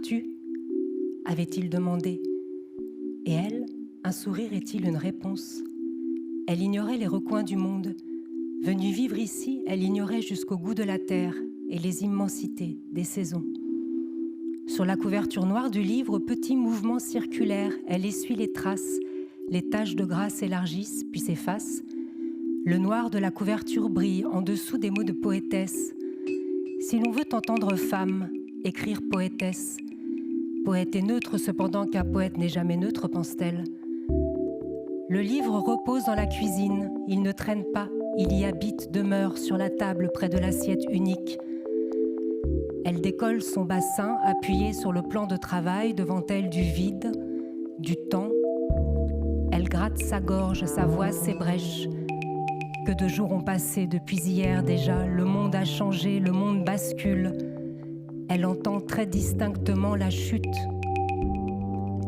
pars-tu ? Avait-il demandé. Et elle, un sourire est-il une réponse ? Elle ignorait les recoins du monde. Venue vivre ici, elle ignorait jusqu'au goût de la terre et les immensités des saisons. Sur la couverture noire du livre, petit mouvement circulaire, elle essuie les traces. Les taches de gras s'élargissent puis s'effacent. Le noir de la couverture brille en dessous des mots de poétesse. Si l'on veut entendre femme, écrire poétesse. Poète est neutre cependant qu'un poète n'est jamais neutre, pense-t-elle. Le livre repose dans la cuisine, il ne traîne pas, il y habite, demeure sur la table près de l'assiette unique. Elle décolle son bassin, appuyé sur le plan de travail, devant elle du vide, du temps. Elle gratte sa gorge, sa voix s'ébrèche. Que de jours ont passé depuis hier déjà, le monde a changé, le monde bascule. Elle entend très distinctement la chute,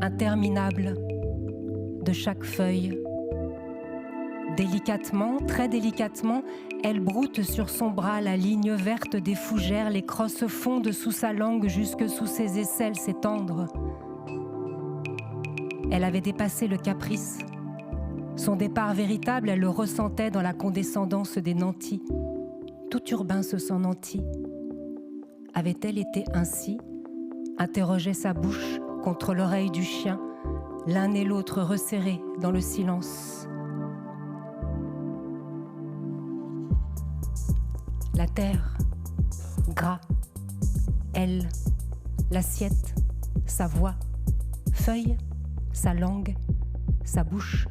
interminable, de chaque feuille. Délicatement, très délicatement, elle broute sur son bras la ligne verte des fougères, les crosses fondent sous sa langue jusque sous ses aisselles s'étendre. Elle avait dépassé le caprice. Son départ véritable, elle le ressentait dans la condescendance des nantis. Tout urbain se sent nanti. Avait-elle été ainsi ? Interrogeait sa bouche contre l'oreille du chien, l'un et l'autre resserrés dans le silence. La terre, gras, elle, l'assiette, sa voix, feuille, sa langue, sa bouche.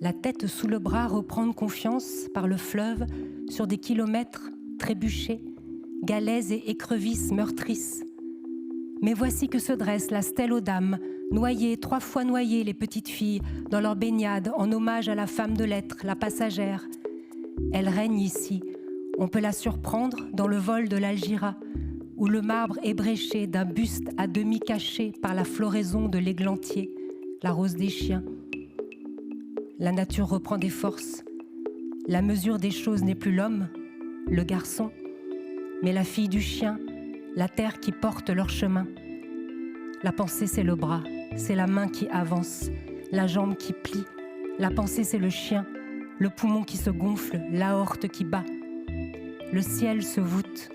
La tête sous le bras, reprendre confiance par le fleuve sur des kilomètres trébuchés, galets et écrevisses meurtrices. Mais voici que se dresse la stèle aux dames, noyées, 3 fois noyées les petites filles, dans leur baignade, en hommage à la femme de lettres, la passagère. Elle règne ici, on peut la surprendre dans le vol de l'Algira, où le marbre ébréché d'un buste à demi caché par la floraison de l'églantier, la rose des chiens. La nature reprend des forces. La mesure des choses n'est plus l'homme, le garçon, mais la fille du chien, la terre qui porte leur chemin. La pensée, c'est le bras, c'est la main qui avance, la jambe qui plie. La pensée, c'est le chien, le poumon qui se gonfle, l'aorte qui bat. Le ciel se voûte,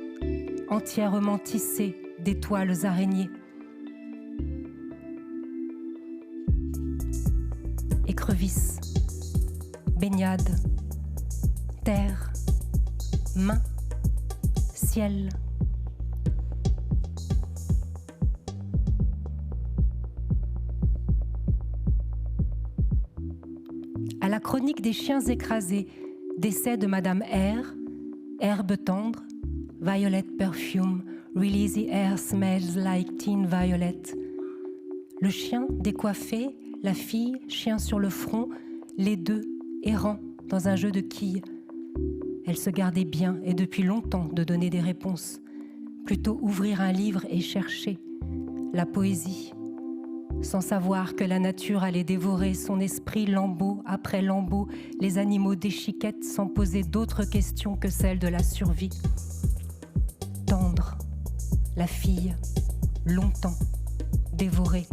entièrement tissé d'étoiles araignées. Écrevisse, baignade, terre, main, ciel. À la chronique des chiens écrasés, décès de Madame R, herbe tendre, violet perfume, really the air smells like teen violet. Le chien décoiffé, la fille, chien sur le front, les deux errants dans un jeu de quilles. Elle se gardait bien et depuis longtemps de donner des réponses. Plutôt ouvrir un livre et chercher la poésie, sans savoir que la nature allait dévorer son esprit lambeau après lambeau, les animaux déchiquettent sans poser d'autres questions que celles de la survie. Tendre, la fille, longtemps, dévorée.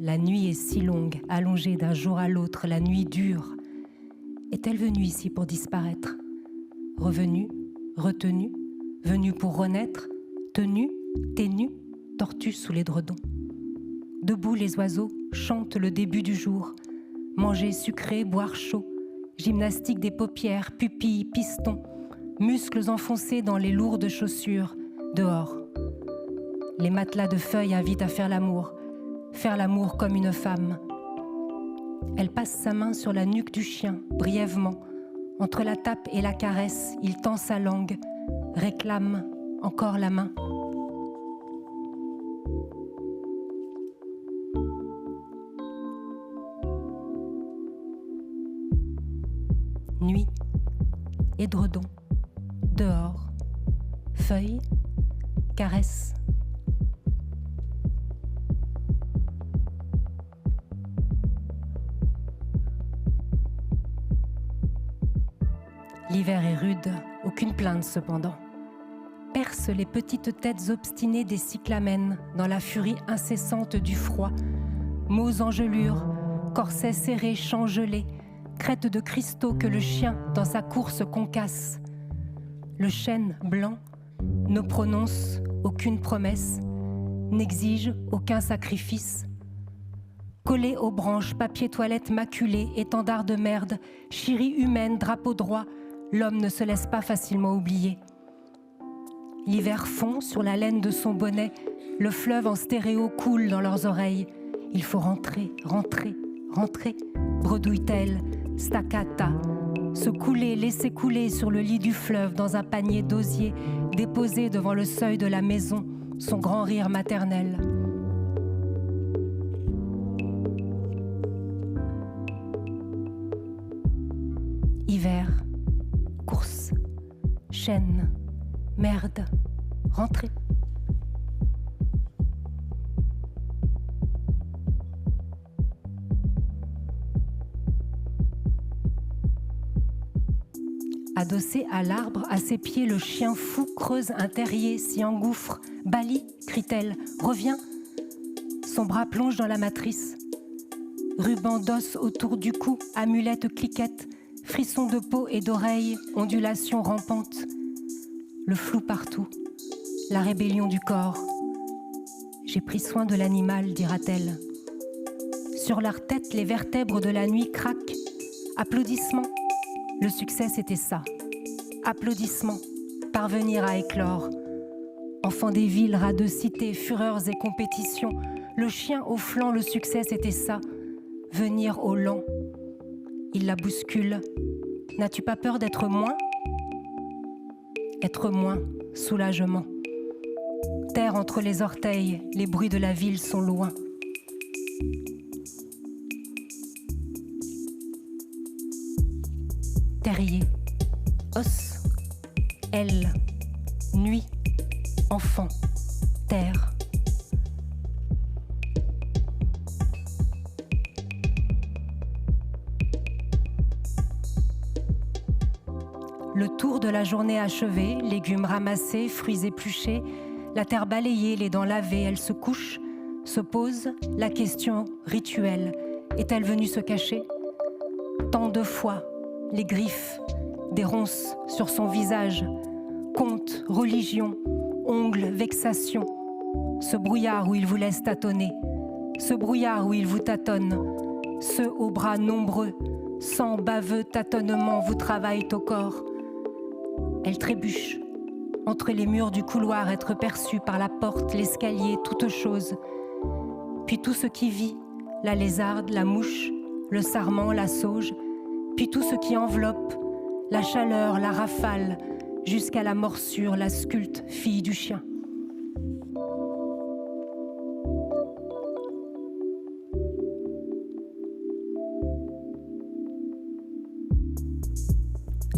La nuit est si longue, allongée d'un jour à l'autre, la nuit dure. Est-elle venue ici pour disparaître ? Revenue, retenue, venue pour renaître, tenue, ténue, tortue sous l'édredon. Debout, les oiseaux chantent le début du jour. Manger sucré, boire chaud, gymnastique des paupières, pupilles, pistons, muscles enfoncés dans les lourdes chaussures, dehors. Les matelas de feuilles invitent à faire l'amour comme une femme. Elle passe sa main sur la nuque du chien, brièvement. Entre la tape et la caresse, il tend sa langue, réclame encore la main. Nuit, édredon, dehors, feuilles, caresse. L'hiver est rude, aucune plainte cependant. Perce les petites têtes obstinées des cyclamènes dans la furie incessante du froid. Mots engelures, corsets serrés, champs gelés, crêtes de cristaux que le chien dans sa course concasse. Le chêne blanc ne prononce aucune promesse, n'exige aucun sacrifice. Collé aux branches, papier toilette maculé, étendard de merde, chirie humaine, drapeau droit, l'homme ne se laisse pas facilement oublier. L'hiver fond sur la laine de son bonnet, le fleuve en stéréo coule dans leurs oreilles. Il faut rentrer, rentrer, rentrer, bredouille-t-elle, staccata. Se couler, laisser couler sur le lit du fleuve dans un panier d'osier, déposé devant le seuil de la maison, son grand rire maternel. Hiver, course, chaîne, merde, rentrée. Adossé à l'arbre, à ses pieds, le chien fou creuse un terrier, s'y engouffre. Bali, crie-t-elle, reviens. Son bras plonge dans la matrice. Ruban d'os autour du cou, amulette cliquette, frisson de peau et d'oreilles, ondulation rampante. Le flou partout, la rébellion du corps. J'ai pris soin de l'animal, dira-t-elle. Sur leur tête, les vertèbres de la nuit craquent. Applaudissements. Le succès, c'était ça. Applaudissements, parvenir à éclore. Enfant des villes, rats de cité, fureurs et compétitions. Le chien au flanc, le succès, c'était ça. Venir au lent. Il la bouscule. N'as-tu pas peur d'être moins ? Être moins, soulagement. Terre entre les orteils, les bruits de la ville sont loin. Terrier, os, aile, nuit, enfant, terre. Le tour de la journée achevé, légumes ramassés, fruits épluchés, la terre balayée, les dents lavées, elle se couche, se pose la question rituelle. Est-elle venue se cacher ? Tant de fois, les griffes, des ronces sur son visage, conte, religion, ongles, vexation. Ce brouillard où il vous laisse tâtonner, ce brouillard où il vous tâtonne, ceux aux bras nombreux, sans baveux tâtonnements vous travaillent au corps. Elle trébuche, entre les murs du couloir, être perçue par la porte, l'escalier, toute chose. Puis tout ce qui vit, la lézarde, la mouche, le sarment, la sauge, puis tout ce qui enveloppe, la chaleur, la rafale, jusqu'à la morsure, la sculpte, fille du chien.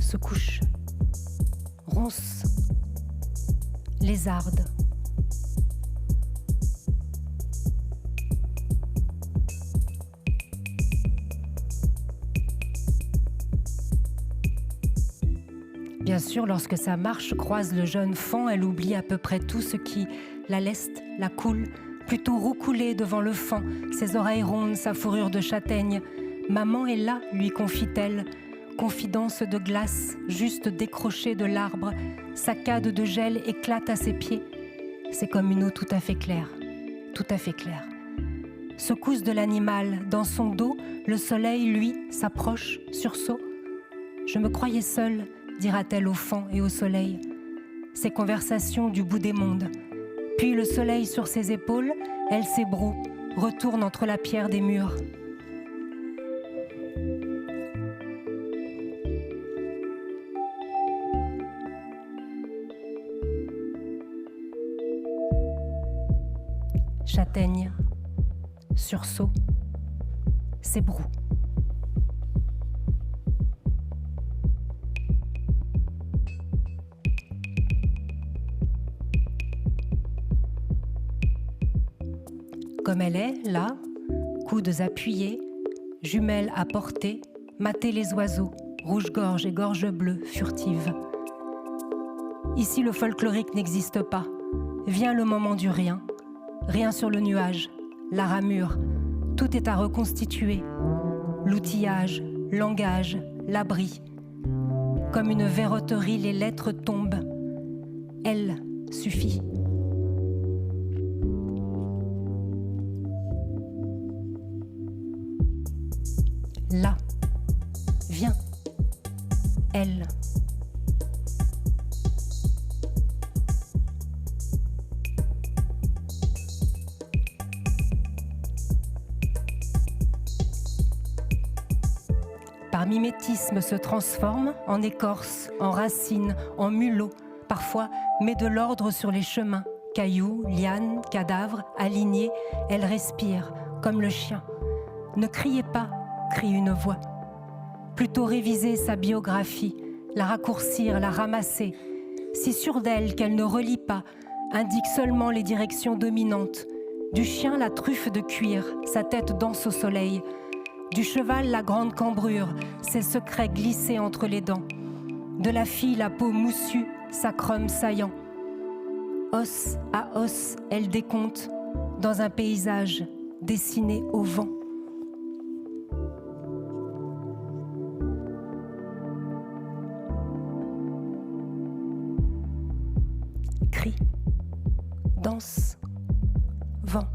Se couche, ronce, lézarde. Bien sûr, lorsque sa marche croise le jeune faon, elle oublie à peu près tout ce qui la leste, la coule, plutôt roucoulée devant le faon, ses oreilles rondes, sa fourrure de châtaigne. Maman est là, lui confie-t-elle, confidence de glace, juste décrochée de l'arbre, saccade de gel éclate à ses pieds. C'est comme une eau tout à fait claire, tout à fait claire. Secousse de l'animal, dans son dos, le soleil, lui, s'approche, sursaut. Je me croyais seule, dira-t-elle au faon et au soleil. Ces conversations du bout des mondes. Puis le soleil sur ses épaules, elle s'ébroue, retourne entre la pierre des murs. Châtaigne, sursaut, s'ébroue. Comme elle est, là, coudes appuyés, jumelles à portée, mater les oiseaux, rouge-gorge et gorge bleue, furtive. Ici, le folklorique n'existe pas. Vient le moment du rien. Rien sur le nuage, la ramure. Tout est à reconstituer. L'outillage, langage, l'abri. Comme une verroterie, les lettres tombent. Elle suffit. Là, viens, elle. Par mimétisme se transforme en écorce, en racine, en mulot, parfois met de l'ordre sur les chemins. Cailloux, lianes, cadavres, alignés, elle respire, comme le chien. Ne criez pas, crie une voix. Plutôt réviser sa biographie, la raccourcir, la ramasser. Si sûre d'elle qu'elle ne relie pas, indique seulement les directions dominantes. Du chien, la truffe de cuir, sa tête danse au soleil. Du cheval, la grande cambrure, ses secrets glissés entre les dents. De la fille, la peau moussue, sa crème saillant. Os à os, elle décompte dans un paysage dessiné au vent. Cri, danse, vent.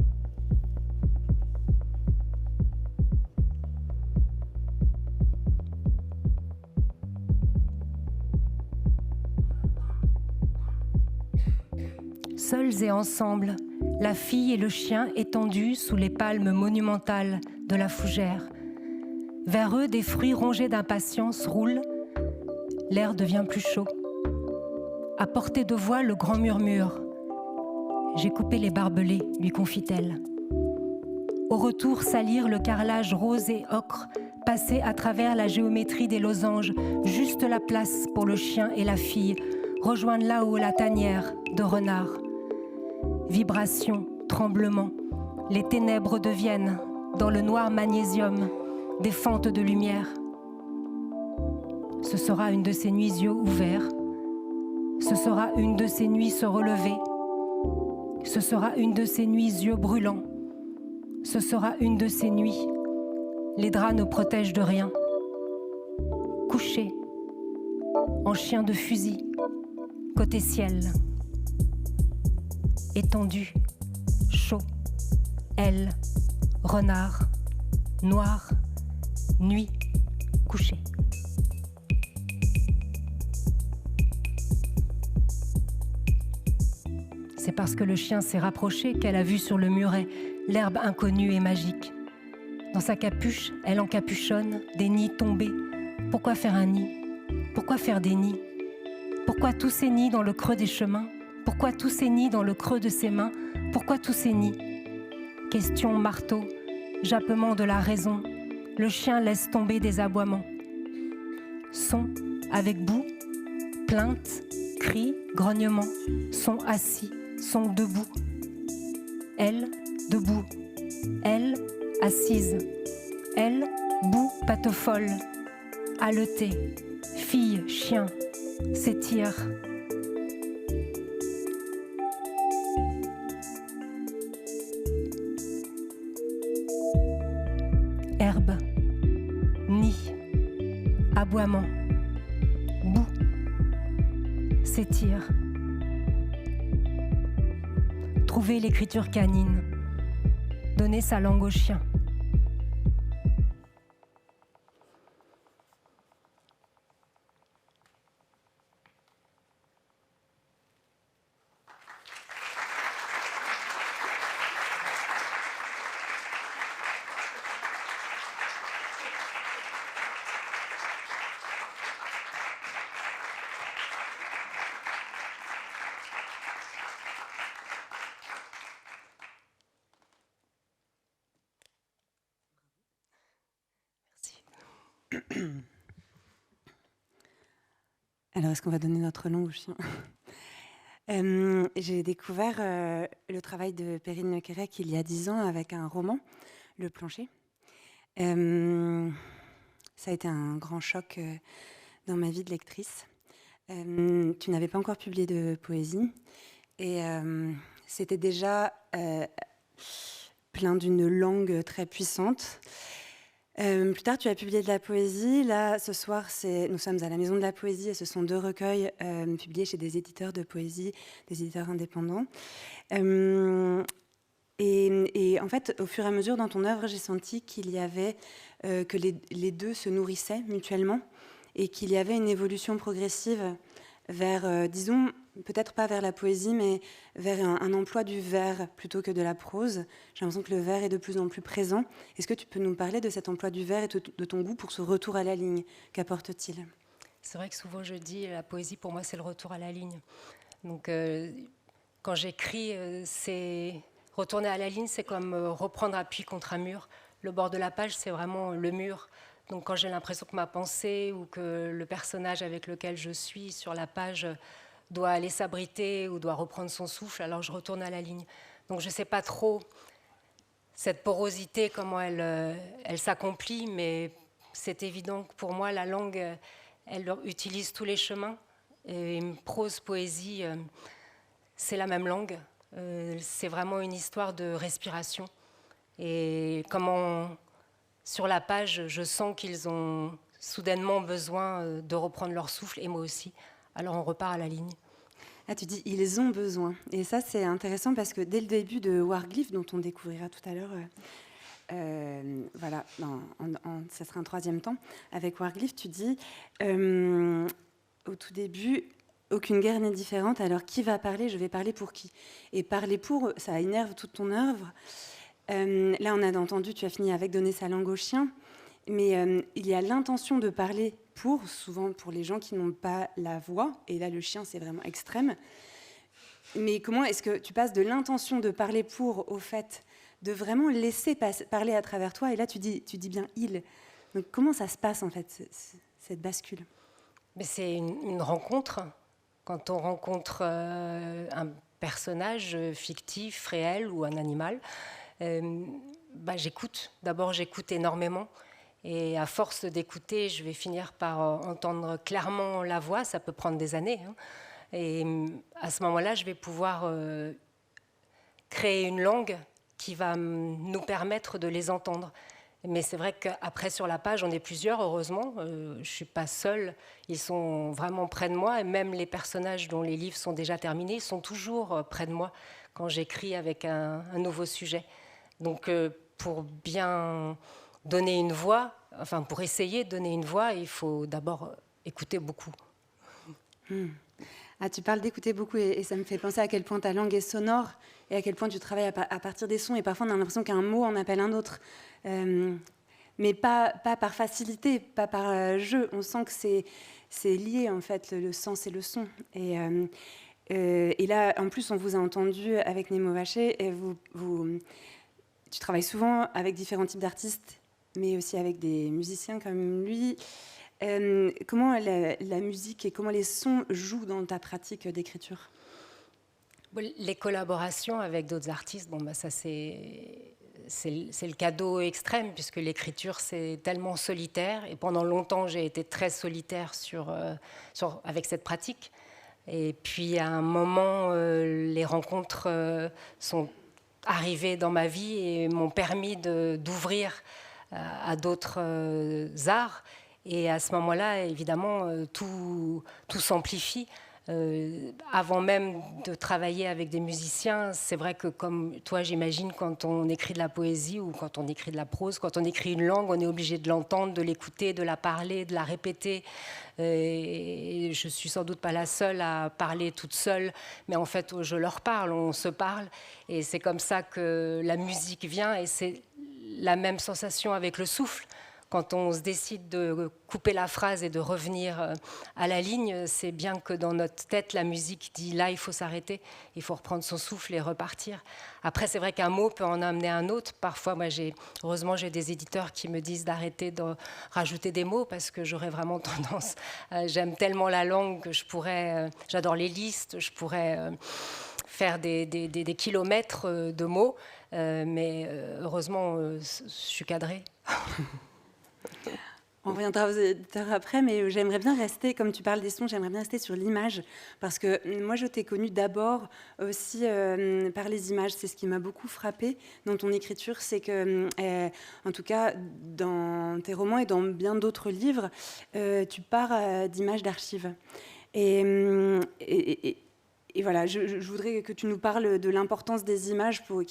Seuls et ensemble, la fille et le chien étendus sous les palmes monumentales de la fougère. Vers eux, des fruits rongés d'impatience roulent. L'air devient plus chaud. À portée de voix, le grand murmure. J'ai coupé les barbelés, lui confie-t-elle. Au retour, salir le carrelage rose et ocre, passer à travers la géométrie des losanges, juste la place pour le chien et la fille, rejoindre là-haut la tanière de renard. Vibration, tremblement, les ténèbres deviennent, dans le noir magnésium, des fentes de lumière. Ce sera une de ces nuits yeux ouverts. Ce sera une de ces nuits se relever. Ce sera une de ces nuits yeux brûlants. Ce sera une de ces nuits. Les draps ne protègent de rien. Couché, en chien de fusil, côté ciel. Étendu, chaud, elle, renard, noir, nuit, couché. C'est parce que le chien s'est rapproché qu'elle a vu sur le muret l'herbe inconnue et magique. Dans sa capuche, elle encapuchonne des nids tombés. Pourquoi faire un nid? Pourquoi faire des nids? Pourquoi tous ces nids dans le creux des chemins? Pourquoi tous ces nids dans le creux de ses mains? Pourquoi tous ces nids? Question, marteau, jappement de la raison. Le chien laisse tomber des aboiements. Son avec bout, plainte, cri, grognement. Son assis, son debout. Elle, debout. Elle, assise. Elle, bout, patte folle. Haleté, fille, chien, s'étire. Herbe, nid, aboiement, bout, s'étire. Trouver l'écriture canine, donner sa langue au chien. Alors, est-ce qu'on va donner notre langue au chien? J'ai découvert le travail de Perrine Lequerec il y a 10 ans avec un roman, Le Plancher. C'est ça a été un grand choc dans ma vie de lectrice. Tu n'avais pas encore publié de poésie et c'était déjà plein d'une langue très puissante. Plus tard, tu as publié de la poésie. Là, ce soir, nous sommes à la Maison de la Poésie et ce sont 2 recueils publiés chez des éditeurs de poésie, des éditeurs indépendants. Et en fait, au fur et à mesure dans ton œuvre, j'ai senti qu'il y avait que les deux se nourrissaient mutuellement et qu'il y avait une évolution progressive vers, disons, peut-être pas vers la poésie, mais vers un emploi du vers plutôt que de la prose. J'ai l'impression que le vers est de plus en plus présent. Est-ce que tu peux nous parler de cet emploi du vers et de ton goût pour ce retour à la ligne? Qu'apporte-t-il? C'est vrai que souvent je dis la poésie pour moi c'est le retour à la ligne. Donc quand j'écris, c'est retourner à la ligne, c'est comme reprendre appui contre un mur. Le bord de la page, c'est vraiment le mur. Donc quand j'ai l'impression que ma pensée ou que le personnage avec lequel je suis sur la page doit aller s'abriter ou doit reprendre son souffle, alors je retourne à la ligne. Donc je ne sais pas trop cette porosité, comment elle s'accomplit, mais c'est évident que pour moi, la langue, elle utilise tous les chemins. Et prose, poésie, c'est la même langue. C'est vraiment une histoire de respiration. Et comment, sur la page, je sens qu'ils ont soudainement besoin de reprendre leur souffle, et moi aussi. Alors on repart à la ligne. Ah, tu dis ils ont besoin. Et ça, c'est intéressant parce que dès le début de Warglyph, dont on découvrira tout à l'heure, voilà, ça sera un 3e temps, avec Warglyph, tu dis au tout début, aucune guerre n'est différente, alors qui va parler? Je vais parler pour qui? Et parler pour, ça énerve toute ton œuvre. Là, on a entendu, tu as fini avec donner sa langue au chien, mais il y a l'intention de parler pour, souvent pour les gens qui n'ont pas la voix, et là le chien c'est vraiment extrême. Mais comment est-ce que tu passes de l'intention de parler pour au fait de vraiment laisser parler à travers toi? Et là tu dis bien il. Donc comment ça se passe en fait, cette bascule? Mais c'est une rencontre. Quand on rencontre un personnage fictif, réel ou un animal, j'écoute. D'abord j'écoute énormément. Et à force d'écouter, je vais finir par entendre clairement la voix. Ça peut prendre des années. Et à ce moment-là, je vais pouvoir créer une langue qui va nous permettre de les entendre. Mais c'est vrai qu'après, sur la page, on est plusieurs, heureusement. Je ne suis pas seule. Ils sont vraiment près de moi. Et même les personnages dont les livres sont déjà terminés sont toujours près de moi quand j'écris avec un nouveau sujet. Donc, pour bien donner une voix, enfin pour essayer de donner une voix, il faut d'abord écouter beaucoup. Ah, tu parles d'écouter beaucoup et ça me fait penser à quel point ta langue est sonore et à quel point tu travailles à partir des sons et parfois on a l'impression qu'un mot en appelle un autre. Mais pas par facilité, pas par jeu. On sent que c'est lié en fait, le sens et le son. Et là, en plus, on vous a entendu avec Nemo Vacher et tu travailles souvent avec différents types d'artistes, mais aussi avec des musiciens comme lui. Comment la musique et comment les sons jouent dans ta pratique d'écriture? Les collaborations avec d'autres artistes, ça c'est le cadeau extrême, puisque l'écriture c'est tellement solitaire, et pendant longtemps j'ai été très solitaire avec cette pratique. Et puis à un moment, les rencontres sont arrivées dans ma vie et m'ont permis d'ouvrir à d'autres arts. Et à ce moment-là, évidemment, tout s'amplifie. Avant même de travailler avec des musiciens, c'est vrai que comme toi, j'imagine, quand on écrit de la poésie ou quand on écrit de la prose, quand on écrit une langue, on est obligé de l'entendre, de l'écouter, de la parler, de la répéter. Et je suis sans doute pas la seule à parler toute seule, mais en fait, je leur parle, on se parle. Et c'est comme ça que la musique vient, et c'est la même sensation avec le souffle. Quand on se décide de couper la phrase et de revenir à la ligne, c'est bien que dans notre tête, la musique dit là, il faut s'arrêter, il faut reprendre son souffle et repartir. Après, c'est vrai qu'un mot peut en amener un autre. Parfois, heureusement, j'ai des éditeurs qui me disent d'arrêter de rajouter des mots parce que j'aurais vraiment tendance. J'aime tellement la langue que j'adore les listes, je pourrais faire des kilomètres de mots, mais heureusement, je suis cadrée. On reviendra aux éditeurs après, mais j'aimerais bien rester, comme tu parles des sons, j'aimerais bien rester sur l'image, parce que moi, je t'ai connue d'abord aussi par les images. C'est ce qui m'a beaucoup frappée dans ton écriture, c'est que, en tout cas, dans tes romans et dans bien d'autres livres, tu pars d'images d'archives. Et voilà, je voudrais que tu nous parles de l'importance des images pour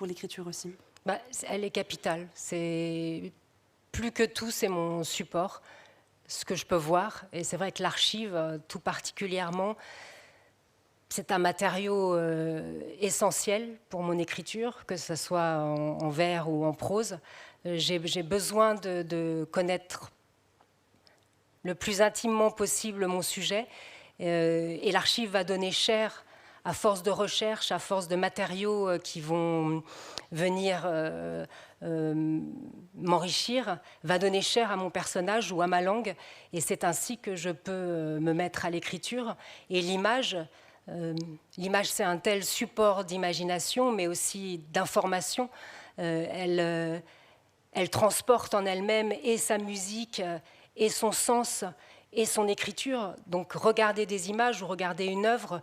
l'écriture aussi. Elle est capitale. C'est... Plus que tout, c'est mon support, ce que je peux voir. Et c'est vrai que l'archive, tout particulièrement, c'est un matériau essentiel pour mon écriture, que ce soit en vers ou en prose. J'ai besoin de connaître le plus intimement possible mon sujet. Et l'archive va donner cher à force de recherche, à force de matériaux qui vont venir m'enrichir, va donner chair à mon personnage ou à ma langue. Et c'est ainsi que je peux me mettre à l'écriture. Et l'image, c'est un tel support d'imagination, mais aussi d'information. Elle transporte en elle-même et sa musique, et son sens, et son écriture. Donc regarder des images ou regarder une œuvre,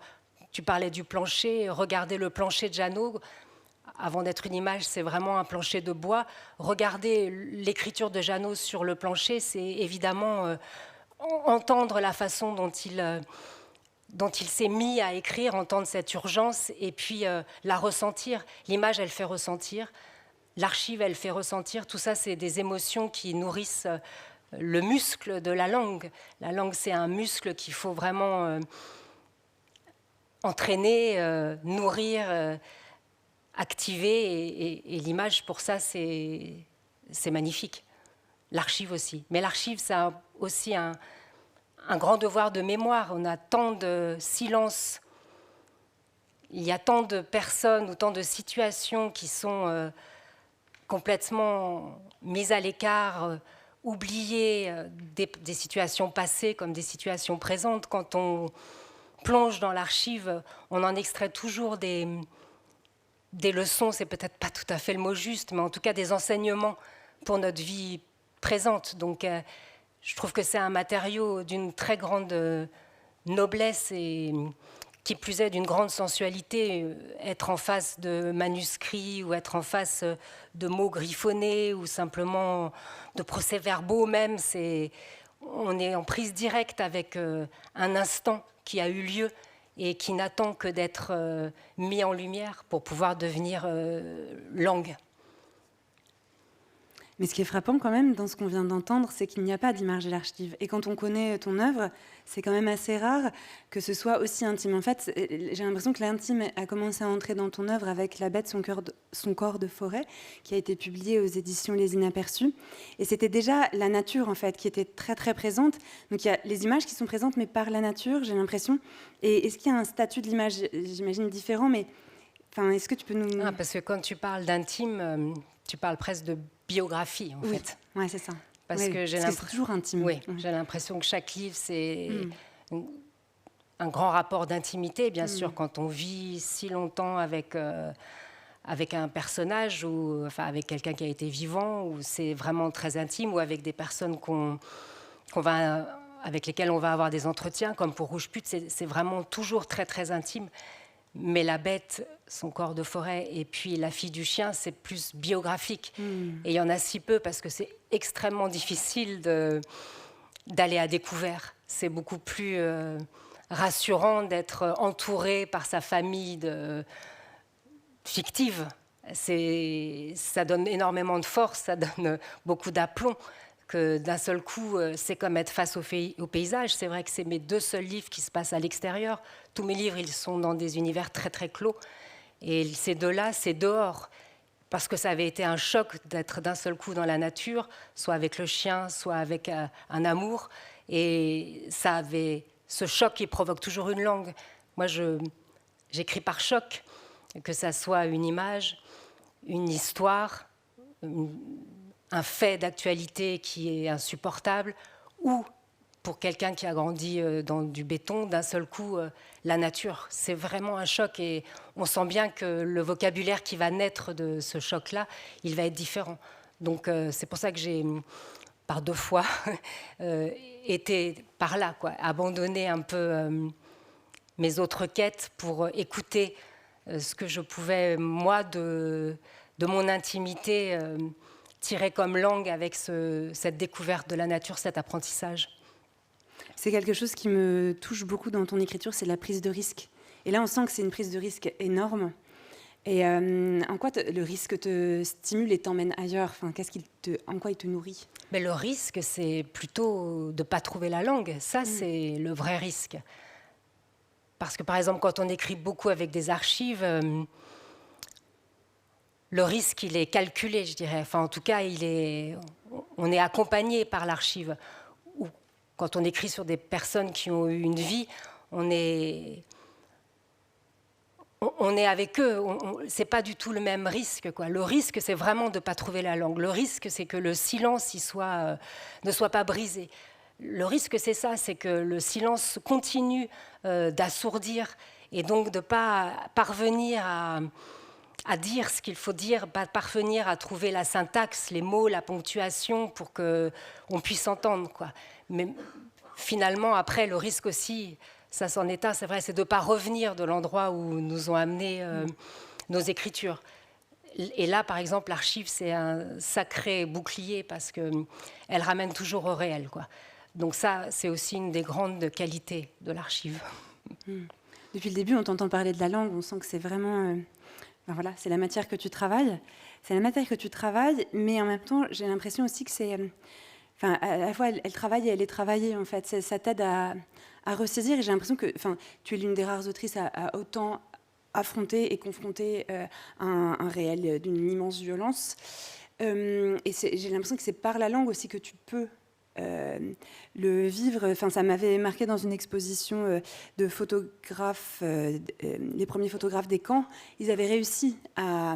tu parlais du plancher, regarder le plancher de Jeannot, avant d'être une image, c'est vraiment un plancher de bois. Regarder l'écriture de Jeannot sur le plancher, c'est évidemment entendre la façon dont il s'est mis à écrire, entendre cette urgence et puis la ressentir. L'image, elle fait ressentir. L'archive, elle fait ressentir. Tout ça, c'est des émotions qui nourrissent le muscle de la langue. La langue, c'est un muscle qu'il faut vraiment entraîner, nourrir, activer. Et l'image, pour ça, c'est magnifique. L'archive aussi. Mais l'archive, ça a aussi un grand devoir de mémoire. On a tant de silence. Il y a tant de personnes ou tant de situations qui sont complètement mises à l'écart, oubliées, des situations passées comme des situations présentes. Quand on plonge dans l'archive, on en extrait toujours des leçons, c'est peut-être pas tout à fait le mot juste, mais en tout cas des enseignements pour notre vie présente. Donc je trouve que c'est un matériau d'une très grande noblesse et qui plus est d'une grande sensualité. Être en face de manuscrits ou être en face de mots griffonnés ou simplement de procès-verbaux même, on est en prise directe avec un instant qui a eu lieu et qui n'attend que d'être mis en lumière pour pouvoir devenir langue. Mais ce qui est frappant quand même dans ce qu'on vient d'entendre, c'est qu'il n'y a pas d'image d'archive. Et quand on connaît ton œuvre, c'est quand même assez rare que ce soit aussi intime. En fait, j'ai l'impression que l'intime a commencé à entrer dans ton œuvre avec La Bête, son corps de forêt, qui a été publié aux éditions Les Inaperçus. Et c'était déjà la nature, en fait, qui était très, très présente. Donc il y a les images qui sont présentes, mais par la nature, j'ai l'impression. Et est-ce qu'il y a un statut de l'image, j'imagine, différent, mais enfin, est-ce que tu peux nous... Parce que quand tu parles d'intime, tu parles presque de biographie, en fait. Oui, c'est ça. Parce que c'est toujours intime. Oui, j'ai l'impression que chaque livre, c'est un grand rapport d'intimité, bien sûr, quand on vit si longtemps avec un personnage ou enfin, avec quelqu'un qui a été vivant, où c'est vraiment très intime, ou avec des personnes avec lesquelles on va avoir des entretiens, comme pour Rouge Pute, c'est vraiment toujours très, très intime. Mais La Bête, son corps de forêt, et puis La Fille du chien, c'est plus biographique. Et il y en a si peu parce que c'est extrêmement difficile d'aller à découvert. C'est beaucoup plus rassurant d'être entouré par sa famille fictive. Ça donne énormément de force, ça donne beaucoup d'aplomb. Que d'un seul coup, c'est comme être face au paysage. C'est vrai que c'est mes 2 seuls livres qui se passent à l'extérieur. Tous mes livres, ils sont dans des univers très, très clos. Et ces 2-là, c'est dehors. Parce que ça avait été un choc d'être d'un seul coup dans la nature, soit avec le chien, soit avec un amour. Et ce choc, il provoque toujours une langue. Moi, j'écris par choc, que ça soit une image, une histoire, un fait d'actualité qui est insupportable, ou pour quelqu'un qui a grandi dans du béton, d'un seul coup, la nature. C'est vraiment un choc et on sent bien que le vocabulaire qui va naître de ce choc-là, il va être différent. Donc c'est pour ça que j'ai par 2 fois, été par là, quoi, abandonner un peu mes autres quêtes pour écouter ce que je pouvais, moi, de mon intimité, tirer comme langue avec cette découverte de la nature, cet apprentissage. C'est quelque chose qui me touche beaucoup dans ton écriture, c'est la prise de risque. Et là, on sent que c'est une prise de risque énorme. Et en quoi le risque te stimule et t'emmène ailleurs? Enfin, en quoi il te nourrit? Mais le risque, c'est plutôt de ne pas trouver la langue. Ça, c'est le vrai risque. Parce que, par exemple, quand on écrit beaucoup avec des archives, le risque, il est calculé, je dirais. Enfin, en tout cas, on est accompagné par l'archive. Ou quand on écrit sur des personnes qui ont eu une vie, on est avec eux. C'est pas du tout le même risque, quoi. Le risque, c'est vraiment de ne pas trouver la langue. Le risque, c'est que le silence ne soit pas brisé. Le risque, c'est ça, c'est que le silence continue d'assourdir et donc de ne pas parvenir à dire ce qu'il faut dire, pas parvenir à trouver la syntaxe, les mots, la ponctuation pour qu'on puisse entendre, quoi. Mais finalement, après, le risque aussi, ça s'en est un, c'est vrai, c'est de ne pas revenir de l'endroit où nous ont amené nos écritures. Et là, par exemple, l'archive, c'est un sacré bouclier parce qu'elle ramène toujours au réel, quoi. Donc ça, c'est aussi une des grandes qualités de l'archive. Depuis le début, on t'entend parler de la langue, on sent que c'est vraiment... voilà, c'est la matière que tu travailles. C'est la matière que tu travailles, mais en même temps, j'ai l'impression aussi que c'est... à la fois, elle travaille et elle est travaillée, en fait. Ça t'aide à ressaisir. Et j'ai l'impression que tu es l'une des rares autrices à autant affronter et confronter un réel d'une immense violence. Et j'ai l'impression que c'est par la langue aussi que tu peux le vivre. Ça m'avait marqué dans une exposition de photographes, les premiers photographes des camps. Ils avaient réussi à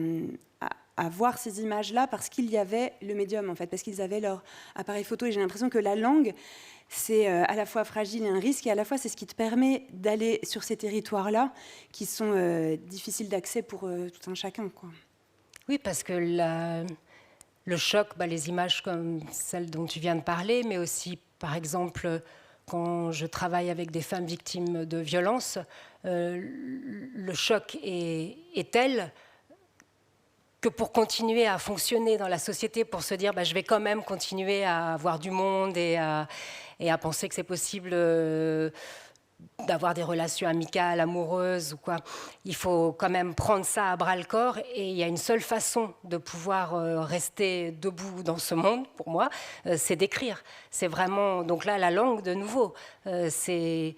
voir ces images-là parce qu'il y avait le médium, en fait, parce qu'ils avaient leur appareil photo. Et j'ai l'impression que la langue, c'est à la fois fragile et un risque, et à la fois c'est ce qui te permet d'aller sur ces territoires-là qui sont difficiles d'accès pour tout un chacun, quoi. Oui, parce que le choc, les images comme celles dont tu viens de parler, mais aussi, par exemple, quand je travaille avec des femmes victimes de violences, le choc est tel que pour continuer à fonctionner dans la société, pour se dire je vais quand même continuer à avoir du monde et à penser que c'est possible d'avoir des relations amicales, amoureuses ou quoi. Il faut quand même prendre ça à bras-le-corps, et il y a une seule façon de pouvoir rester debout dans ce monde, pour moi, c'est d'écrire. C'est vraiment... Donc là, la langue, de nouveau, c'est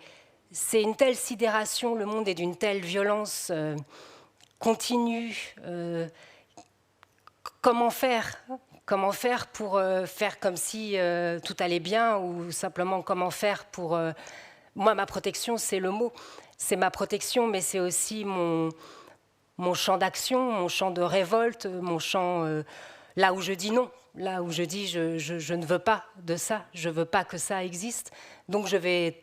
une telle sidération, le monde est d'une telle violence continue. Comment faire pour faire comme si tout allait bien, ou simplement comment faire pour... Moi, ma protection, c'est le mot. C'est ma protection, mais c'est aussi mon champ d'action, mon champ de révolte, mon champ... là où je dis non, là où je dis je ne veux pas de ça, je ne veux pas que ça existe. Donc je vais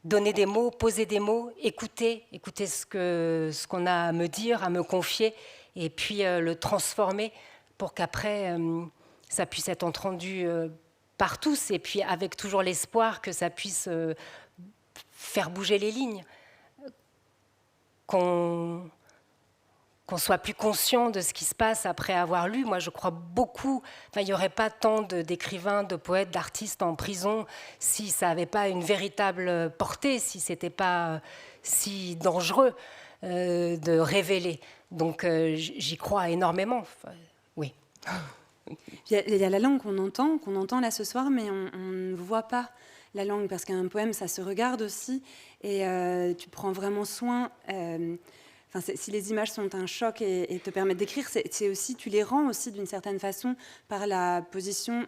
donner des mots, poser des mots, écouter ce qu'on a à me dire, à me confier, et puis le transformer pour qu'après, ça puisse être entendu par tous, et puis avec toujours l'espoir que ça puisse faire bouger les lignes, qu'on soit plus conscient de ce qui se passe après avoir lu. Moi, je crois beaucoup... il n'y aurait pas tant d'écrivains, de poètes, d'artistes en prison si ça n'avait pas une véritable portée, si ce n'était pas si dangereux de révéler. Donc, j'y crois énormément. Oui. Il y a la langue qu'on entend là ce soir, mais on ne voit pas la langue, parce qu'un poème, ça se regarde aussi, et tu prends vraiment soin... si les images sont un choc et te permettent d'écrire, c'est aussi, tu les rends aussi d'une certaine façon par la position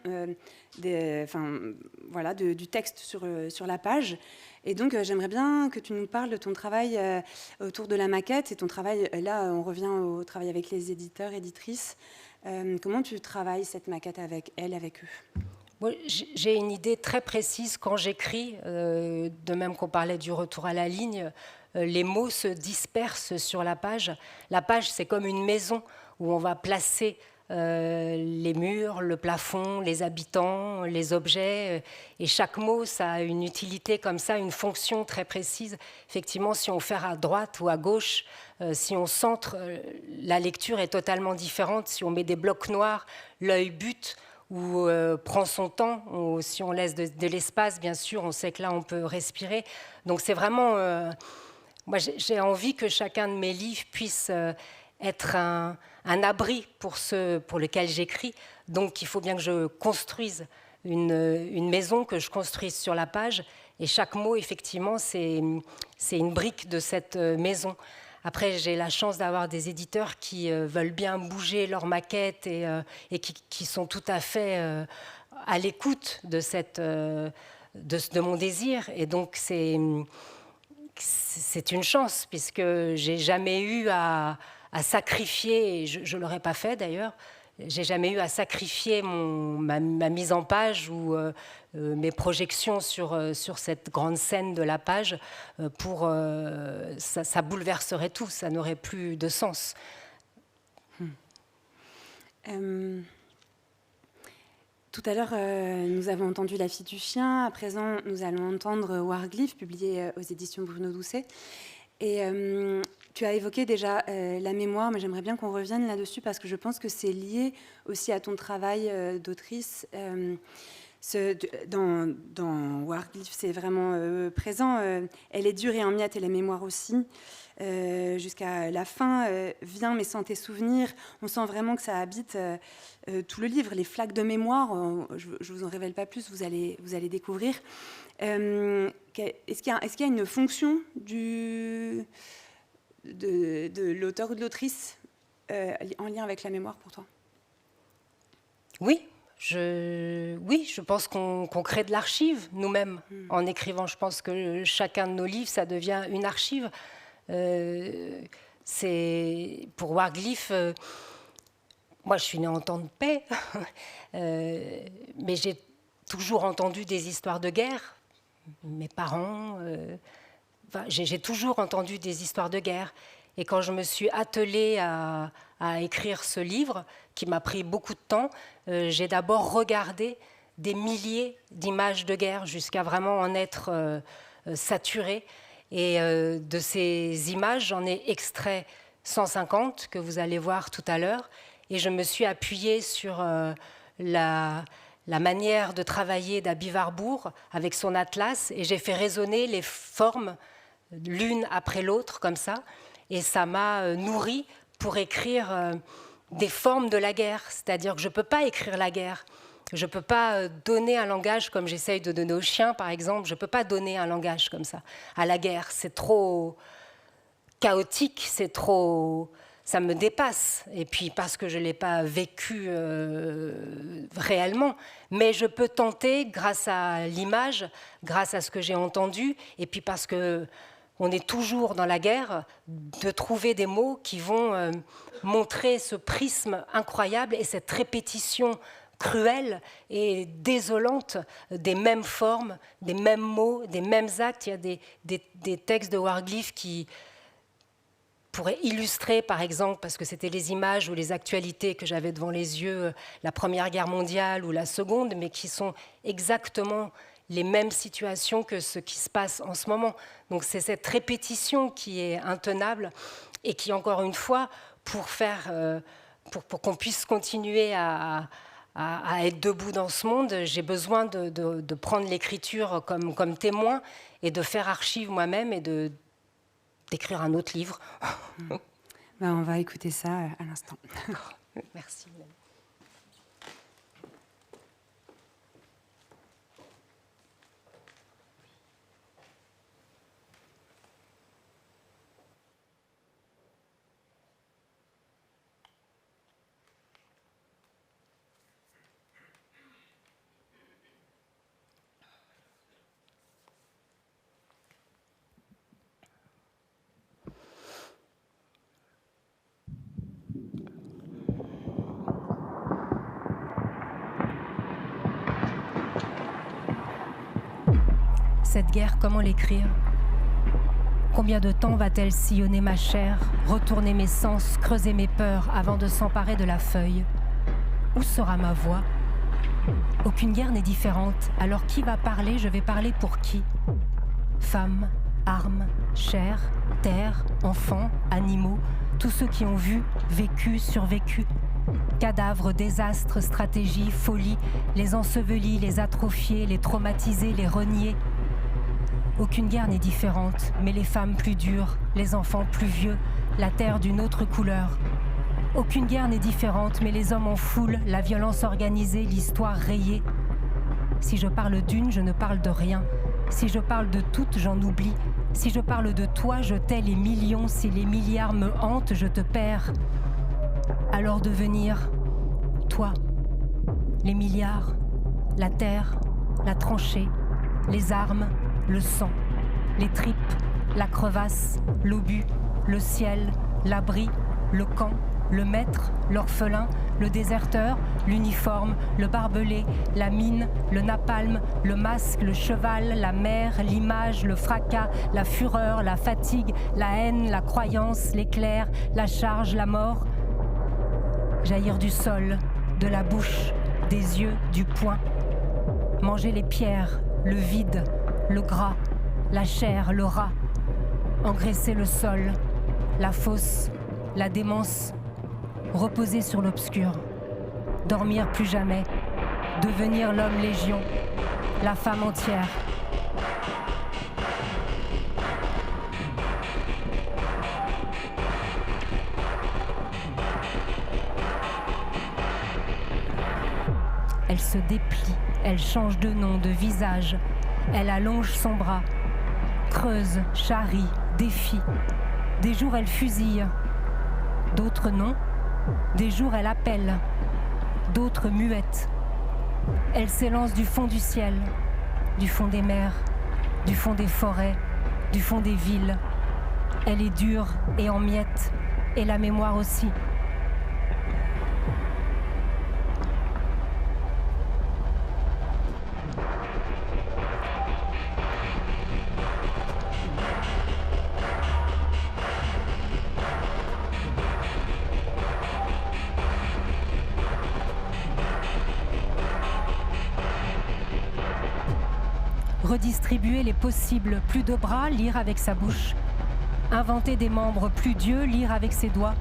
du texte sur la page. Et donc, j'aimerais bien que tu nous parles de ton travail autour de la maquette. Et ton travail, là, on revient au travail avec les éditeurs, éditrices. Comment tu travailles cette maquette avec elles, avec eux ? Moi, j'ai une idée très précise quand j'écris, de même qu'on parlait du retour à la ligne. Les mots se dispersent sur la page. La page, c'est comme une maison où on va placer les murs, le plafond, les habitants, les objets. Et chaque mot, ça a une utilité comme ça, une fonction très précise. Effectivement, si on fait à droite ou à gauche, si on centre, la lecture est totalement différente. Si on met des blocs noirs, l'œil bute ou prend son temps. Ou si on laisse de l'espace, bien sûr, on sait que là, on peut respirer. Donc c'est vraiment... moi, j'ai envie que chacun de mes livres puisse être un abri pour ceux pour lesquels j'écris. Donc il faut bien que je construise une maison, que je construise sur la page. Et chaque mot, effectivement, c'est une brique de cette maison. Après, j'ai la chance d'avoir des éditeurs qui veulent bien bouger leur maquette et qui sont tout à fait à l'écoute de mon désir. Et donc, c'est une chance, puisque j'ai jamais eu à sacrifier, et je ne l'aurais pas fait d'ailleurs, j'ai jamais eu à sacrifier ma mise en page ou mes projections sur cette grande scène de la page pour ça bouleverserait tout, ça n'aurait plus de sens. Tout à l'heure, nous avons entendu La fille du chien. À présent, nous allons entendre Warglyphe, publié aux éditions Bruno Doucet. Et tu as évoqué déjà la mémoire, mais j'aimerais bien qu'on revienne là-dessus parce que je pense que c'est lié aussi à ton travail d'autrice. Dans Warglyphe, c'est vraiment présent. Elle est dure et en miettes, et la mémoire aussi. Jusqu'à la fin, viens mais sans tes souvenirs. On sent vraiment que ça habite tout le livre. Les flaques de mémoire, je ne vous en révèle pas plus, vous allez découvrir. Est-ce qu'il y a une fonction de l'auteur ou de l'autrice en lien avec la mémoire pour toi? Oui. Je pense qu'on crée de l'archive nous-mêmes en écrivant. Je pense que chacun de nos livres, ça devient une archive. C'est pour Warglyphe. Moi, je suis née en temps de paix, mais j'ai toujours entendu des histoires de guerre. Mes parents, j'ai toujours entendu des histoires de guerre. Et quand je me suis attelée à écrire ce livre, qui m'a pris beaucoup de temps, j'ai d'abord regardé des milliers d'images de guerre jusqu'à vraiment en être saturée. Et de ces images, j'en ai extrait 150 que vous allez voir tout à l'heure. Et je me suis appuyée sur la manière de travailler d'Abby Warburg avec son atlas. Et j'ai fait résonner les formes l'une après l'autre comme ça. Et ça m'a nourrie pour écrire des formes de la guerre. C'est-à-dire que je ne peux pas écrire la guerre. Je ne peux pas donner un langage comme j'essaye de donner aux chiens, par exemple. Je ne peux pas donner un langage comme ça à la guerre. C'est trop chaotique, ça me dépasse. Et puis parce que je ne l'ai pas vécu réellement. Mais je peux tenter, grâce à l'image, grâce à ce que j'ai entendu, et puis parce que on est toujours dans la guerre, de trouver des mots qui vont montrer ce prisme incroyable et cette répétition cruelle et désolante des mêmes formes, des mêmes mots, des mêmes actes. Il y a des textes de Warglyphe qui pourraient illustrer, par exemple, parce que c'était les images ou les actualités que j'avais devant les yeux, la Première Guerre mondiale ou la Seconde, mais qui sont exactement les mêmes situations que ce qui se passe en ce moment. Donc c'est cette répétition qui est intenable et qui, encore une fois, pour qu'on puisse continuer à être debout dans ce monde, j'ai besoin de prendre l'écriture comme témoin et de faire archive moi-même et d'écrire un autre livre. On va écouter ça à l'instant. Merci. Cette guerre, comment l'écrire? Combien de temps va-t-elle sillonner ma chair, retourner mes sens, creuser mes peurs avant de s'emparer de la feuille? Où sera ma voix ? Aucune guerre n'est différente. Alors qui va parler ? Je vais parler pour qui ? Femmes, armes, chair, terre, enfants, animaux, tous ceux qui ont vu, vécu, survécu. Cadavres, désastres, stratégies, folies, les ensevelis, les atrophiés, les traumatisés, les reniés. Aucune guerre n'est différente, mais les femmes plus dures, les enfants plus vieux, la terre d'une autre couleur. Aucune guerre n'est différente, mais les hommes en foule, la violence organisée, l'histoire rayée. Si je parle d'une, je ne parle de rien. Si je parle de toutes, j'en oublie. Si je parle de toi, je tais les millions. Si les milliards me hantent, je te perds. Alors devenir toi, les milliards, la terre, la tranchée, les armes, le sang, les tripes, la crevasse, l'obus, le ciel, l'abri, le camp, le maître, l'orphelin, le déserteur, l'uniforme, le barbelé, la mine, le napalm, le masque, le cheval, la mer, l'image, le fracas, la fureur, la fatigue, la haine, la croyance, l'éclair, la charge, la mort. Jaillir du sol, de la bouche, des yeux, du poing. Manger les pierres, le vide, le gras, la chair, le rat. Engraisser le sol, la fosse, la démence. Reposer sur l'obscur. Dormir plus jamais. Devenir l'homme légion, la femme entière. Elle se déplie, elle change de nom, de visage. Elle allonge son bras, creuse, charrie, défie. Des jours elle fusille, d'autres non. Des jours elle appelle, d'autres muettes. Elle s'élance du fond du ciel, du fond des mers, du fond des forêts, du fond des villes. Elle est dure et en miettes, et la mémoire aussi. Redistribuer les possibles, plus de bras, lire avec sa bouche. Inventer des membres, plus d'yeux, lire avec ses doigts.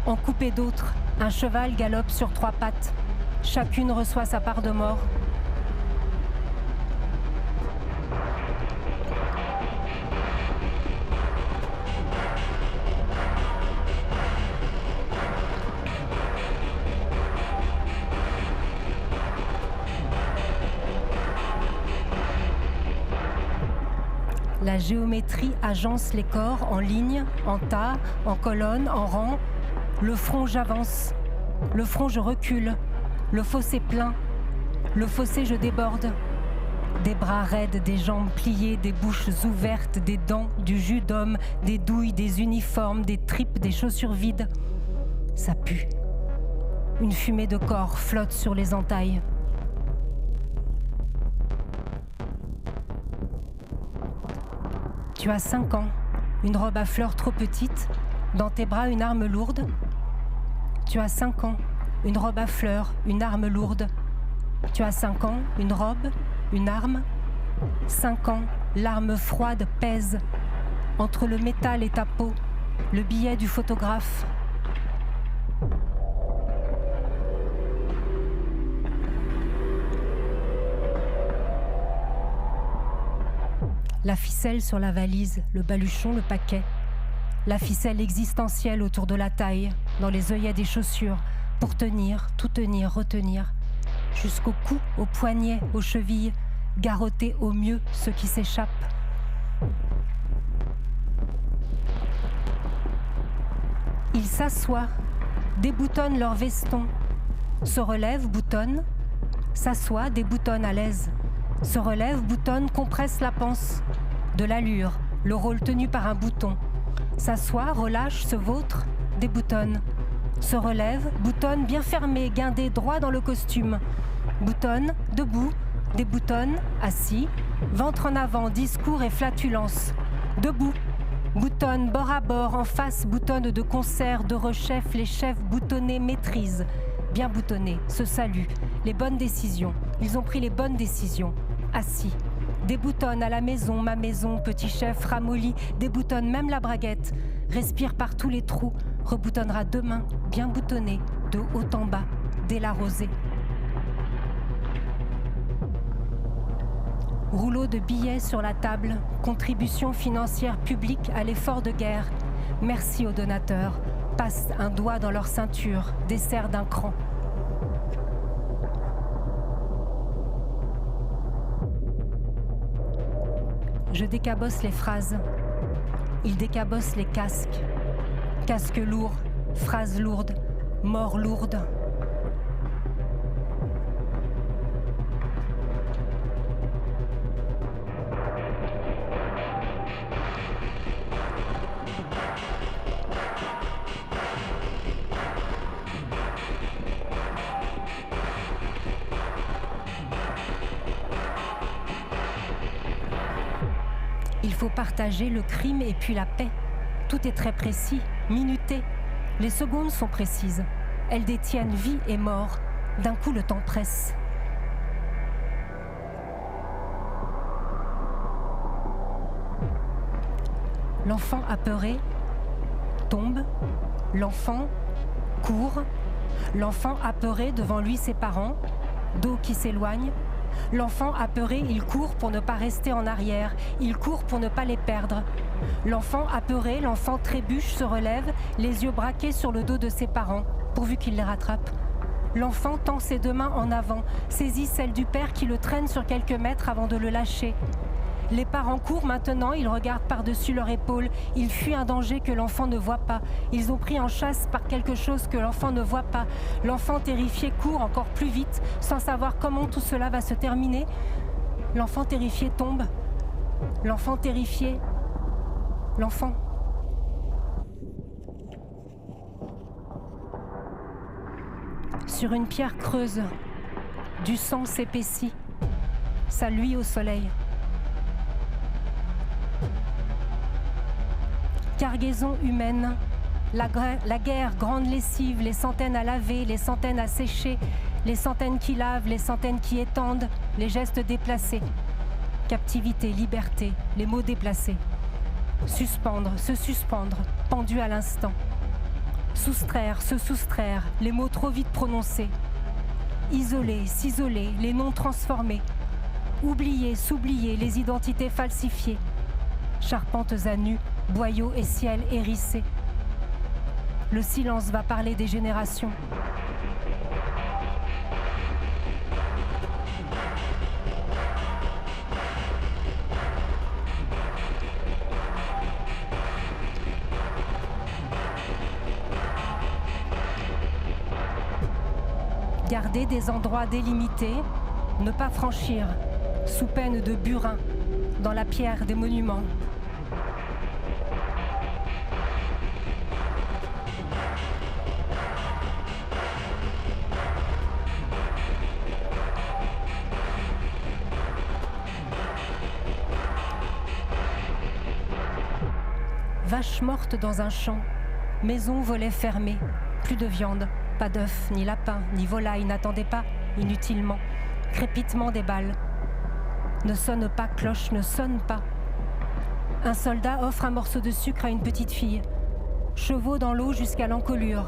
En couper d'autres, un cheval galope sur 3 pattes. Chacune reçoit sa part de mort. La géométrie agence les corps en ligne, en tas, en colonne, en rang. Le front j'avance, le front je recule, le fossé plein, le fossé je déborde. Des bras raides, des jambes pliées, des bouches ouvertes, des dents, du jus d'homme, des douilles, des uniformes, des tripes, des chaussures vides. Ça pue. Une fumée de corps flotte sur les entailles. Tu as 5 ans, une robe à fleurs trop petite, dans tes bras une arme lourde. Tu as 5 ans, une robe à fleurs, une arme lourde. Tu as 5 ans, une robe, une arme. 5 ans, l'arme froide pèse entre le métal et ta peau, le billet du photographe. La ficelle sur la valise, le baluchon, le paquet. La ficelle existentielle autour de la taille, dans les œillets des chaussures, pour tenir, tout tenir, retenir. Jusqu'au cou, au poignet, aux chevilles, garrotter au mieux ceux qui s'échappent. Ils s'assoient, déboutonnent leur veston, se relèvent, boutonnent, s'assoient, déboutonnent à l'aise. Se relève, boutonne, compresse la panse. De l'allure, le rôle tenu par un bouton. S'assoit, relâche, se vautre, déboutonne. Se relève, boutonne, bien fermé, guindé, droit dans le costume. Boutonne, debout, déboutonne, assis, ventre en avant, discours et flatulence. Debout, boutonne, bord à bord, en face, boutonne de concert, de rechef, les chefs boutonnés maîtrisent. bien boutonnés, se saluent, les bonnes décisions. Ils ont pris les bonnes décisions. Assis. Déboutonne à la maison, ma maison, petit chef, ramolli, déboutonne même la braguette. Respire par tous les trous, reboutonnera demain, bien boutonné, de haut en bas, dès la rosée. Rouleau de billets sur la table, contribution financière publique à l'effort de guerre. Merci aux donateurs. Passe un doigt dans leur ceinture, dessert d'un cran. Je décabosse les phrases. Ils décabossent les casques. Casque lourd, phrases lourdes, mort lourde. Il faut partager le crime et puis la paix. Tout est très précis, minuté. Les secondes sont précises. Elles détiennent vie et mort. D'un coup, le temps presse. L'enfant apeuré tombe. L'enfant court. L'enfant apeuré devant lui ses parents. Dos qui s'éloigne. L'enfant apeuré, il court pour ne pas rester en arrière, il court pour ne pas les perdre. L'enfant apeuré, l'enfant trébuche, se relève, les yeux braqués sur le dos de ses parents, pourvu qu'il les rattrape. L'enfant tend ses deux mains en avant, saisit celle du père qui le traîne sur quelques mètres avant de le lâcher. Les parents courent maintenant, ils regardent par-dessus leur épaule, ils fuient un danger que l'enfant ne voit pas. Ils ont pris en chasse par quelque chose que l'enfant ne voit pas. L'enfant terrifié court encore plus vite, sans savoir comment tout cela va se terminer. L'enfant terrifié tombe. L'enfant terrifié... L'enfant... Sur une pierre creuse, du sang s'épaissit. Ça luit au soleil. Cargaison humaine, la guerre, grande lessive, les centaines à laver, les centaines à sécher, les centaines qui lavent, les centaines qui étendent, les gestes déplacés. Captivité, liberté, les mots déplacés. Suspendre, se suspendre, pendu à l'instant. Soustraire, se soustraire, les mots trop vite prononcés. Isoler, s'isoler, les noms transformés. Oublier, s'oublier, les identités falsifiées. Charpentes à nu, boyaux et ciel hérissés. Le silence va parler des générations. Garder des endroits délimités, ne pas franchir, sous peine de burin, dans la pierre des monuments. Vache morte dans un champ, maison volet fermé, plus de viande, pas d'œufs, ni lapin, ni volaille, n'attendez pas, inutilement, crépitement des balles. Ne sonne pas, cloche, ne sonne pas. Un soldat offre un morceau de sucre à une petite fille. Chevaux dans l'eau jusqu'à l'encolure.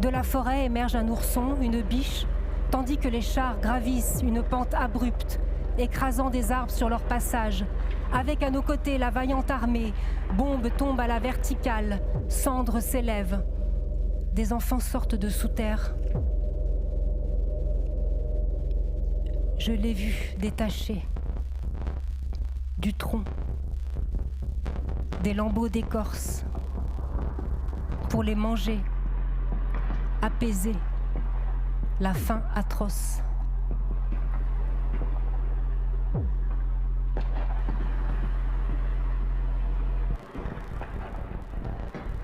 De la forêt émerge un ourson, une biche, tandis que les chars gravissent une pente abrupte, écrasant des arbres sur leur passage. Avec à nos côtés la vaillante armée, bombes tombent à la verticale, cendres s'élèvent. Des enfants sortent de sous terre. Je l'ai vu détaché du tronc, des lambeaux d'écorce, pour les manger, apaiser la faim atroce.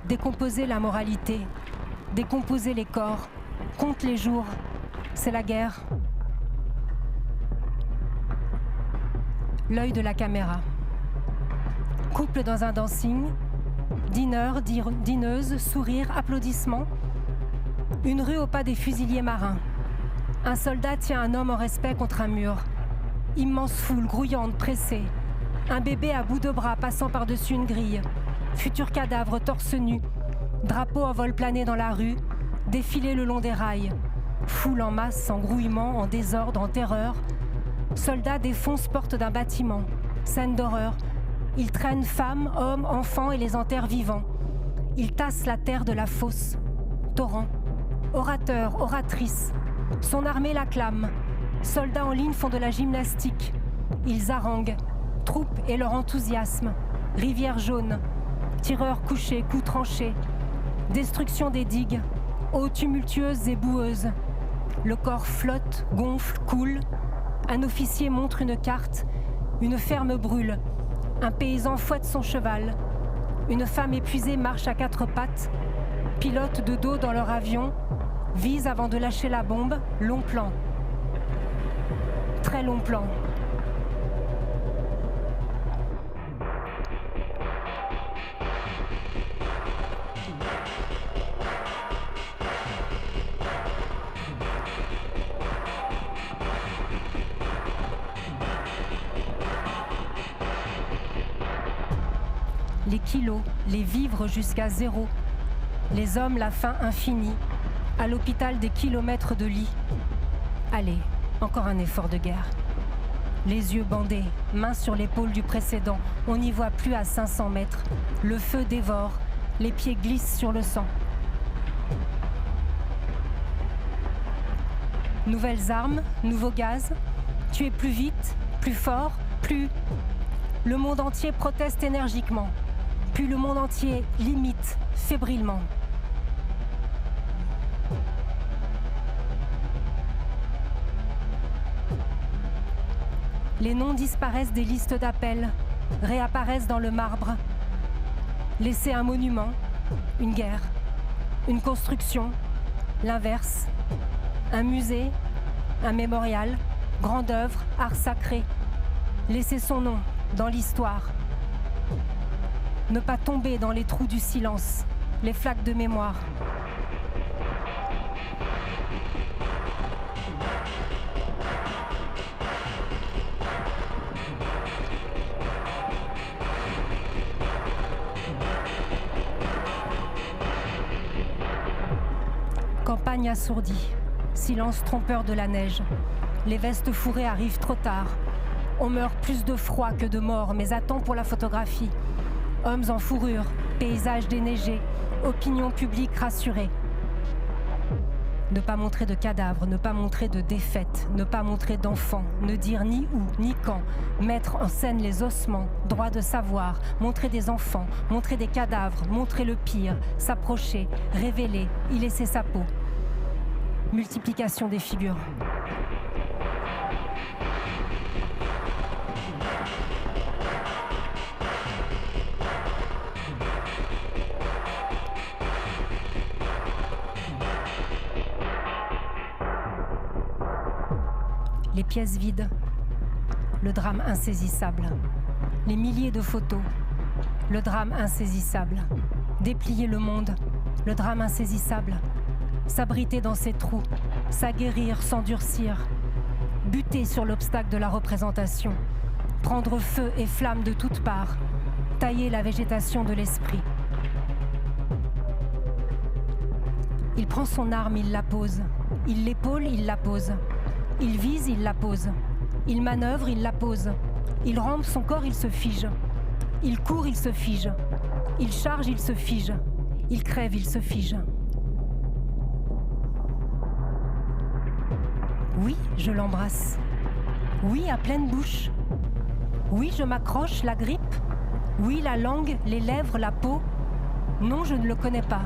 Décomposer la moralité, décomposer les corps, compte les jours, c'est la guerre. L'œil de la caméra. Couple dans un dancing, dîneur, dîneuse, sourire, applaudissements. Une rue au pas des fusiliers marins. Un soldat tient un homme en respect contre un mur. Immense foule, grouillante, pressée. Un bébé à bout de bras passant par-dessus une grille. Futur cadavre torse nu. Drapeau en vol plané dans la rue. Défilé le long des rails. Foule en masse, en grouillement, en désordre, en terreur. Soldats défoncent portes d'un bâtiment. Scène d'horreur. Ils traînent femmes, hommes, enfants et les enterrent vivants. Ils tassent la terre de la fosse. Torrent. Orateurs, oratrices. Son armée l'acclame. Soldats en ligne font de la gymnastique. Ils haranguent. Troupes et leur enthousiasme. Rivière jaune. Tireurs couchés, coups tranchés. Destruction des digues. Eaux tumultueuses et boueuses. Le corps flotte, gonfle, coule. Un officier montre une carte. Une ferme brûle. Un paysan fouette son cheval. Une femme épuisée marche à quatre pattes. Pilote de dos dans leur avion. Vise avant de lâcher la bombe. Long plan. Très long plan. Les kilos, les vivres jusqu'à zéro. Les hommes, la faim infinie. À l'hôpital, des kilomètres de lits. Allez, encore un effort de guerre. Les yeux bandés, mains sur l'épaule du précédent. On n'y voit plus à 500 mètres. Le feu dévore. Les pieds glissent sur le sang. Nouvelles armes, nouveaux gaz. Tuer plus vite, plus fort, plus... Le monde entier proteste énergiquement. Puis le monde entier limite fébrilement. Les noms disparaissent des listes d'appels, réapparaissent dans le marbre. Laisser un monument, une guerre, une construction, l'inverse, un musée, un mémorial, grande œuvre, art sacré. Laisser son nom dans l'histoire. Ne pas tomber dans les trous du silence, les flaques de mémoire. Campagne assourdie, silence trompeur de la neige. Les vestes fourrées arrivent trop tard. On meurt plus de froid que de mort, mais attend pour la photographie. Hommes en fourrure, paysages déneigés, opinion publique rassurée. Ne pas montrer de cadavres, ne pas montrer de défaites, ne pas montrer d'enfants, ne dire ni où, ni quand, mettre en scène les ossements, droit de savoir, montrer des enfants, montrer des cadavres, montrer le pire, s'approcher, révéler, y laisser sa peau. Multiplication des figures. Les pièces vides, le drame insaisissable, les milliers de photos, le drame insaisissable, déplier le monde, le drame insaisissable, s'abriter dans ses trous, s'aguerrir, s'endurcir, buter sur l'obstacle de la représentation, prendre feu et flamme de toutes parts, tailler la végétation de l'esprit. Il prend son arme, il la pose, il l'épaule, il la pose. Il vise, il la pose. Il manœuvre, il la pose. Il rampe son corps, il se fige. Il court, il se fige. Il charge, il se fige. Il crève, il se fige. Oui, je l'embrasse. Oui, à pleine bouche. Oui, je m'accroche, la grippe. Oui, la langue, les lèvres, la peau. Non, je ne le connais pas.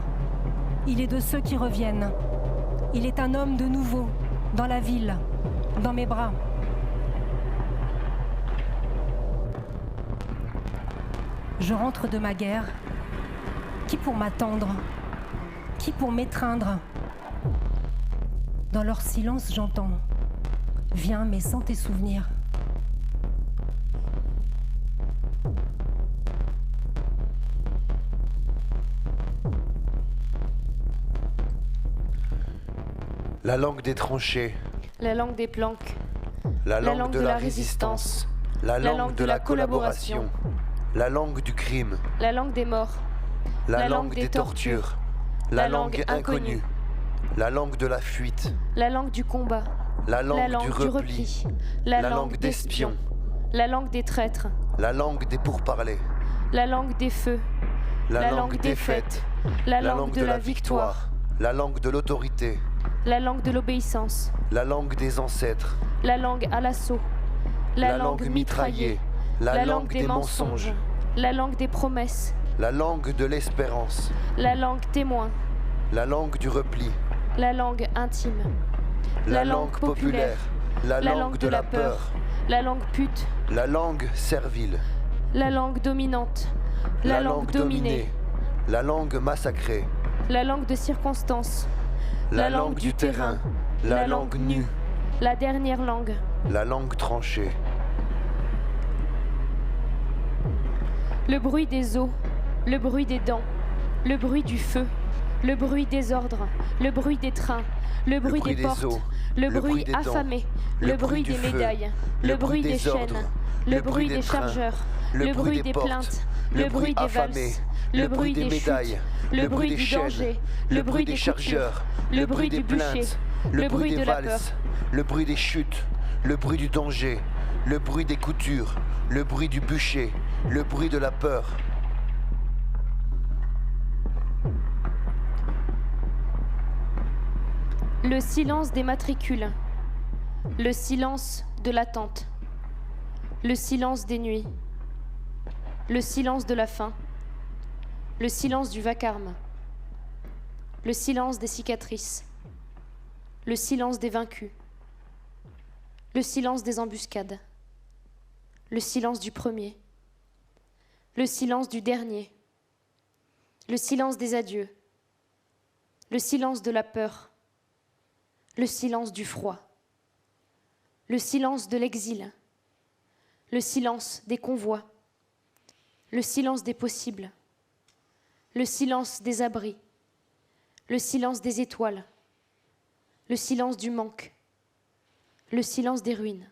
Il est de ceux qui reviennent. Il est un homme de nouveau, dans la ville. Dans mes bras. Je rentre de ma guerre. Qui pour m'attendre? Qui pour m'étreindre? Dans leur silence, j'entends. Viens, mais sans tes souvenirs. La langue des tranchées. La langue des planques. La langue de la résistance. La langue de la collaboration. La langue du crime. La langue des morts. La langue des tortures. La langue inconnue. La langue de la fuite. La langue du combat. La langue du repli. repli. La langue d'espion. La langue des traîtres. La langue des pourparlers. La langue des feux. La langue des fêtes. La langue de la victoire. La langue de l'autorité. La langue de l'obéissance. La langue des ancêtres. La langue à l'assaut. La langue mitraillée. La langue des mensonges. La langue des promesses. La langue de l'espérance. La langue témoin. La langue du repli. La langue intime. La langue populaire. La langue de la peur. La langue pute. La langue servile. La langue dominante. La langue dominée. La langue massacrée. La langue de circonstance. La langue du terrain. La langue nue. La dernière langue. La langue tranchée. Le bruit des os. Le bruit des dents. Le bruit du feu. Le bruit des ordres. Le bruit des trains. Le bruit des portes. Le bruit des dents, affamé. le Le bruit bruit du des feu, médailles. le Le bruit bruit des des ordres, chaînes. le Le bruit bruit des des trains, chargeurs. le Le bruit bruit des des portes, plaintes. le Le bruit bruit des affamé, valses. le Le bruit bruit des des médailles, chutes. le Le bruit bruit des du chaînes, danger. le Le bruit bruit des des chargeurs, coutures. le Le bruit bruit des du bûcher. plaintes, le Le bruit bruit des de la peur. valses, le bruit des chutes, le bruit du danger, le bruit des coutures, le bruit du bûcher, le bruit de la peur. Le silence des matricules. Le silence de l'attente. Le silence des nuits. Le silence de la faim. Le silence du vacarme. Le silence des cicatrices. Le silence des vaincus. Le silence des embuscades. Le silence du premier. Le silence du dernier. Le silence des adieux. Le silence de la peur. Le silence du froid. Le silence de l'exil. Le silence des convois. Le silence des possibles. Le silence des abris. Le silence des étoiles. Le silence du manque. Le silence des ruines.